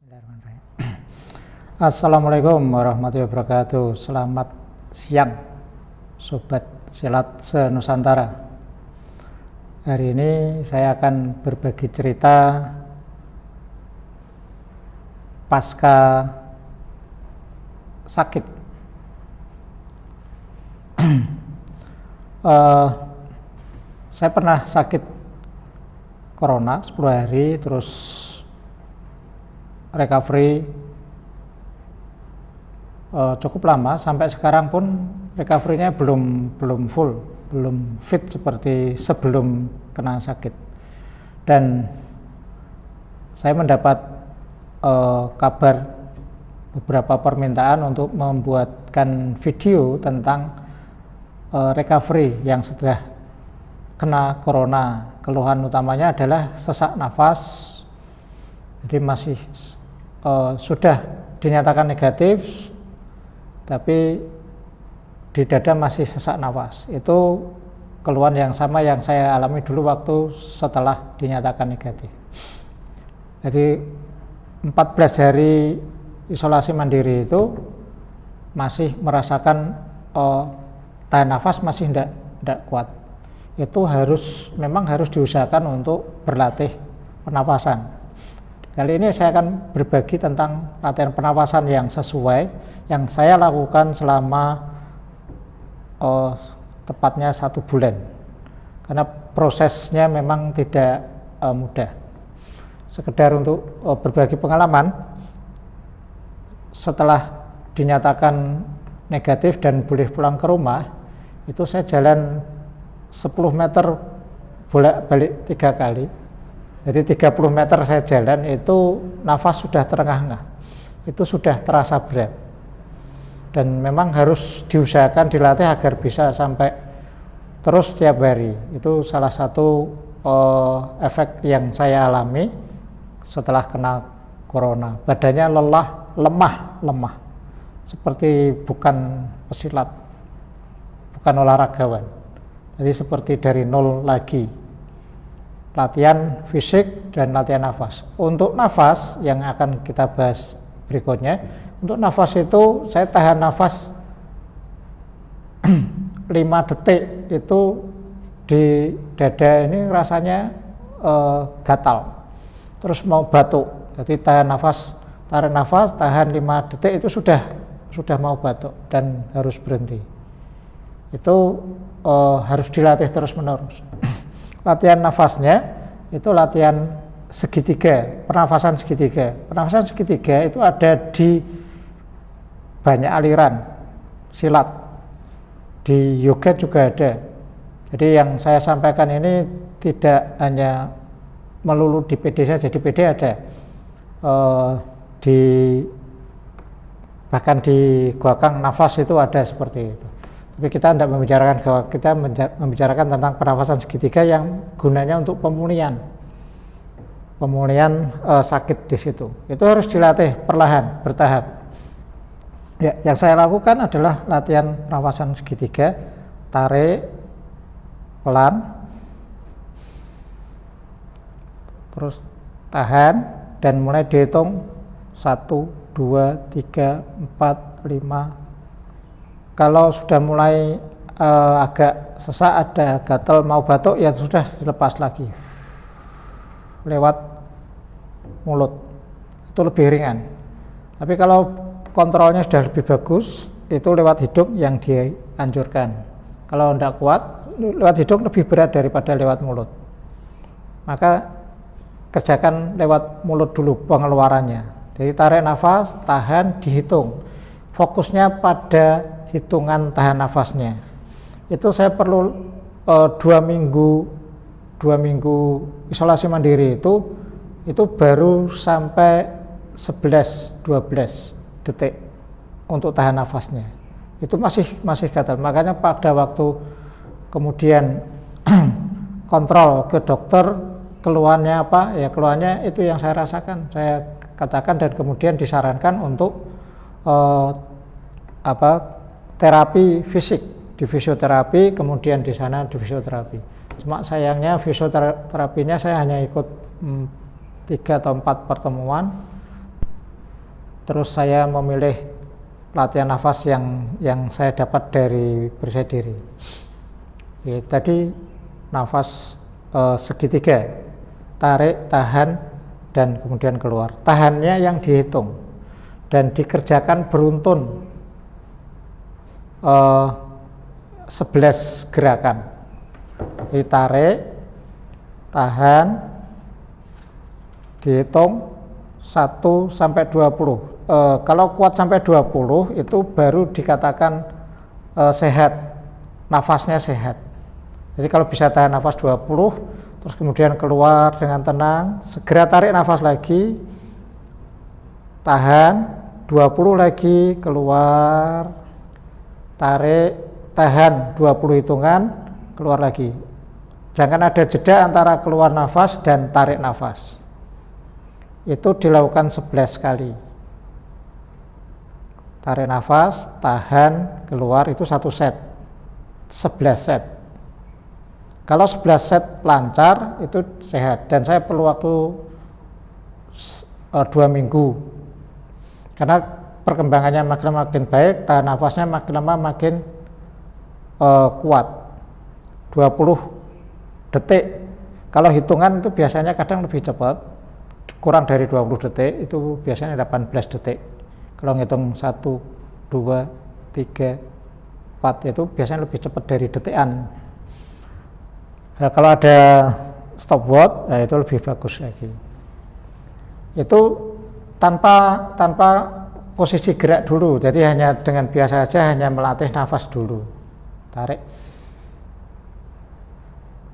Bismillahirrahmanirrahim. Assalamualaikum warahmatullahi wabarakatuh. Selamat siang Sobat Silat se-Nusantara. Hari ini saya akan berbagi cerita pasca sakit. Saya pernah sakit corona 10 hari, terus recovery cukup lama, sampai sekarang pun recovery-nya belum full, belum fit seperti sebelum kena sakit. Dan saya mendapat kabar beberapa permintaan untuk membuatkan video tentang recovery yang setelah kena corona. Keluhan utamanya adalah sesak nafas, jadi masih sudah dinyatakan negatif, tapi di dada masih sesak nafas. Itu keluhan yang sama yang saya alami dulu waktu setelah dinyatakan negatif. Jadi 14 hari isolasi mandiri itu masih merasakan tahan nafas masih tidak kuat. Itu memang harus diusahakan untuk berlatih pernapasan. Kali ini saya akan berbagi tentang latihan pernapasan yang sesuai, yang saya lakukan selama tepatnya 1 bulan, karena prosesnya memang tidak mudah. Sekedar untuk berbagi pengalaman, setelah dinyatakan negatif dan boleh pulang ke rumah, itu saya jalan 10 meter bolak-balik 3 kali. Jadi 30 meter saya jalan itu nafas sudah terengah-engah, itu sudah terasa berat, dan memang harus diusahakan dilatih agar bisa sampai terus setiap hari. Itu salah satu efek yang saya alami setelah kena corona. Badannya lemah, seperti bukan pesilat, bukan olahragawan, jadi seperti dari nol lagi. Latihan fisik dan latihan nafas. Untuk nafas yang akan kita bahas berikutnya, untuk nafas itu saya tahan nafas 5 detik itu di dada ini rasanya gatal, terus mau batuk. Jadi tarik nafas, tahan 5 detik itu sudah mau batuk dan harus berhenti. Itu harus dilatih terus menerus. Latihan nafasnya itu latihan segitiga, pernafasan segitiga. Pernafasan segitiga itu ada di banyak aliran silat, di yoga juga ada. Jadi yang saya sampaikan ini tidak hanya melulu di PD saja, di PD ada, bahkan di Goakang nafas itu ada seperti itu. Tapi kita tidak membicarakan bahwa kita membicarakan tentang pernafasan segitiga yang gunanya untuk pemulihan sakit di situ. Itu harus dilatih perlahan, bertahap. Ya, yang saya lakukan adalah latihan pernafasan segitiga, tarik pelan, terus tahan, dan mulai dihitung 1, 2, 3, 4, 5. Kalau sudah mulai agak sesak, ada gatal, mau batuk, ya sudah dilepas lagi lewat mulut, itu lebih ringan. Tapi kalau kontrolnya sudah lebih bagus, itu lewat hidung yang dianjurkan. Kalau tidak kuat, lewat hidung lebih berat daripada lewat mulut, maka kerjakan lewat mulut dulu pengeluarannya. Jadi tarik nafas, tahan, dihitung, fokusnya pada hitungan tahan nafasnya. Itu saya perlu 2 minggu isolasi mandiri, itu baru sampai 11-12 detik untuk tahan nafasnya. Itu masih gatal. Makanya pada waktu kemudian kontrol ke dokter, keluhannya apa? Ya keluhannya itu yang saya rasakan, saya katakan, dan kemudian disarankan untuk terapi fisik, di fisioterapi, kemudian di sana di fisioterapi. Cuma sayangnya fisioterapinya saya hanya ikut 3 atau 4 pertemuan, Terus saya memilih latihan nafas yang saya dapat dari Bersih Diri. Ya, tadi nafas segitiga, tarik, tahan, dan kemudian keluar. Tahannya yang dihitung dan dikerjakan beruntun 11 gerakan. Jadi tarik, tahan, dihitung 1 sampai 20. Kalau kuat sampai 20 itu baru dikatakan sehat, nafasnya sehat. Jadi kalau bisa tahan nafas 20, terus kemudian keluar dengan tenang, segera tarik nafas lagi, tahan 20 lagi, keluar, tarik, tahan 20 hitungan, keluar lagi. Jangan ada jeda antara keluar nafas dan tarik nafas. Itu dilakukan 11 kali. Tarik nafas, tahan, keluar, itu 1 set. 11 set. Kalau 11 set lancar, itu sehat. Dan saya perlu waktu 2 minggu. Karena perkembangannya makin baik, tahan nafasnya makin lama makin kuat. 20 detik. Kalau hitungan itu biasanya kadang lebih cepat. Kurang dari 20 detik, itu biasanya 18 detik. Kalau ngitung 1, 2, 3, 4 itu biasanya lebih cepat dari detikan. Nah, kalau ada stopwatch, nah itu lebih bagus lagi. Itu tanpa posisi gerak dulu, jadi hanya dengan biasa saja, hanya melatih nafas dulu. Tarik,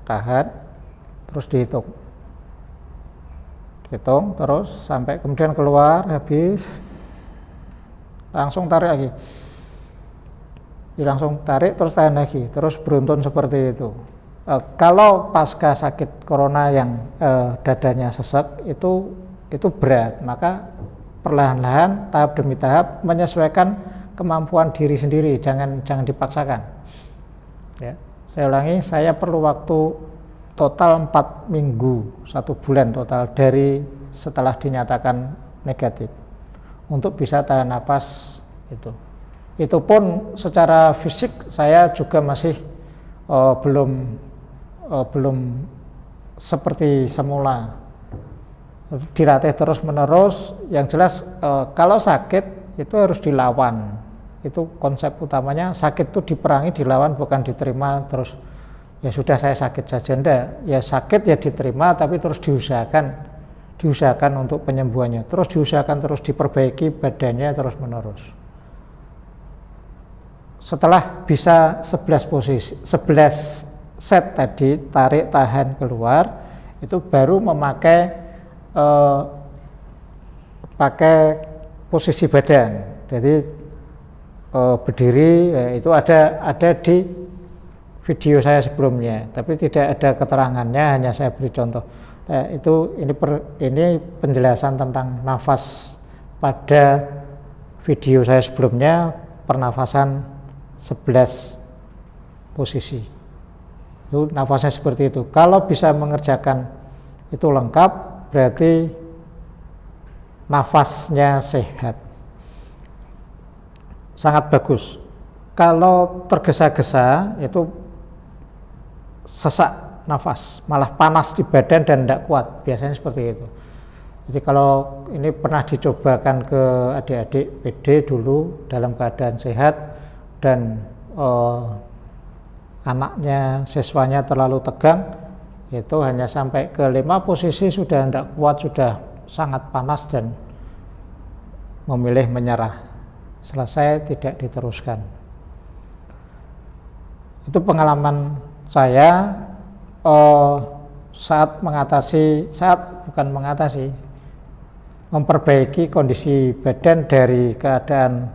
tahan, terus dihitung, terus sampai kemudian keluar, habis, langsung tarik lagi, langsung tarik, terus tahan lagi, terus beruntun seperti itu. Kalau pasca sakit corona yang dadanya sesek itu berat, maka perlahan-lahan, tahap demi tahap menyesuaikan kemampuan diri sendiri, jangan dipaksakan. Ya, saya ulangi, saya perlu waktu total 4 minggu, 1 bulan total dari setelah dinyatakan negatif untuk bisa tahan napas itu. Itu pun secara fisik saya juga masih belum seperti semula, dilatih terus menerus. Yang jelas kalau sakit itu harus dilawan, itu konsep utamanya. Sakit itu diperangi, dilawan, bukan diterima terus ya sudah saya sakit saja. Enggak, ya sakit ya diterima, tapi terus diusahakan untuk penyembuhannya, terus diusahakan, terus diperbaiki badannya terus menerus. Setelah bisa 11 set tadi, tarik, tahan, keluar, itu baru memakai pakai posisi badan. Jadi berdiri, ya, itu ada di video saya sebelumnya, tapi tidak ada keterangannya, hanya saya beri contoh. Ini penjelasan tentang nafas pada video saya sebelumnya, pernafasan 11 posisi. Itu nafasnya seperti itu. Kalau bisa mengerjakan itu lengkap, berarti nafasnya sehat, sangat bagus. Kalau tergesa-gesa itu sesak nafas, malah panas di badan dan tidak kuat, biasanya seperti itu. Jadi kalau ini pernah dicobakan ke adik-adik PD dulu dalam keadaan sehat dan anaknya, siswanya terlalu tegang, itu hanya sampai ke 5 posisi sudah tidak kuat, sudah sangat panas dan memilih menyerah. Selesai, tidak diteruskan. Itu pengalaman saya memperbaiki kondisi badan dari keadaan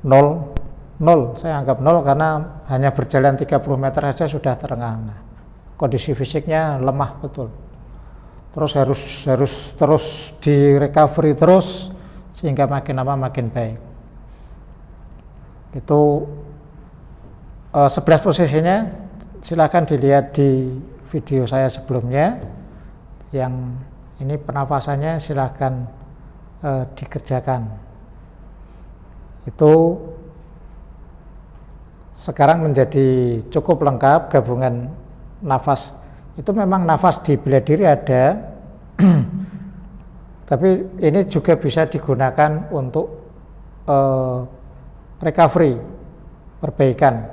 nol, saya anggap nol karena hanya berjalan 30 meter saja sudah terengah-engah. Kondisi fisiknya lemah betul. Terus harus terus di recovery terus sehingga makin lama makin baik. Itu 11 posisinya silakan dilihat di video saya sebelumnya. Yang ini pernafasannya silakan dikerjakan. Itu sekarang menjadi cukup lengkap gabungan nafas. Itu memang nafas di bela diri ada, tapi ini juga bisa digunakan untuk recovery, perbaikan.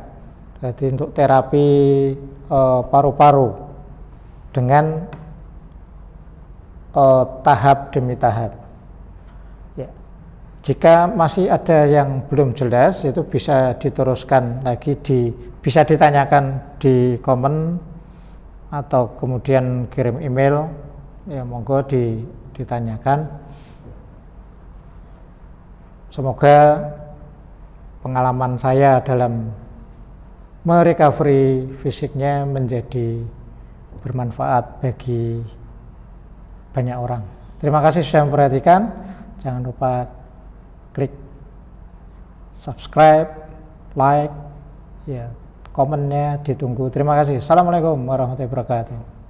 Jadi untuk terapi paru-paru dengan tahap demi tahap. Ya. Jika masih ada yang belum jelas, itu bisa diteruskan lagi, bisa ditanyakan di komen atau kemudian kirim email, ya monggo ditanyakan. Semoga pengalaman saya dalam merecovery fisiknya menjadi bermanfaat bagi banyak orang. Terima kasih sudah memperhatikan. Jangan lupa klik subscribe, like, ya, komennya ditunggu. Terima kasih. Assalamualaikum warahmatullahi wabarakatuh.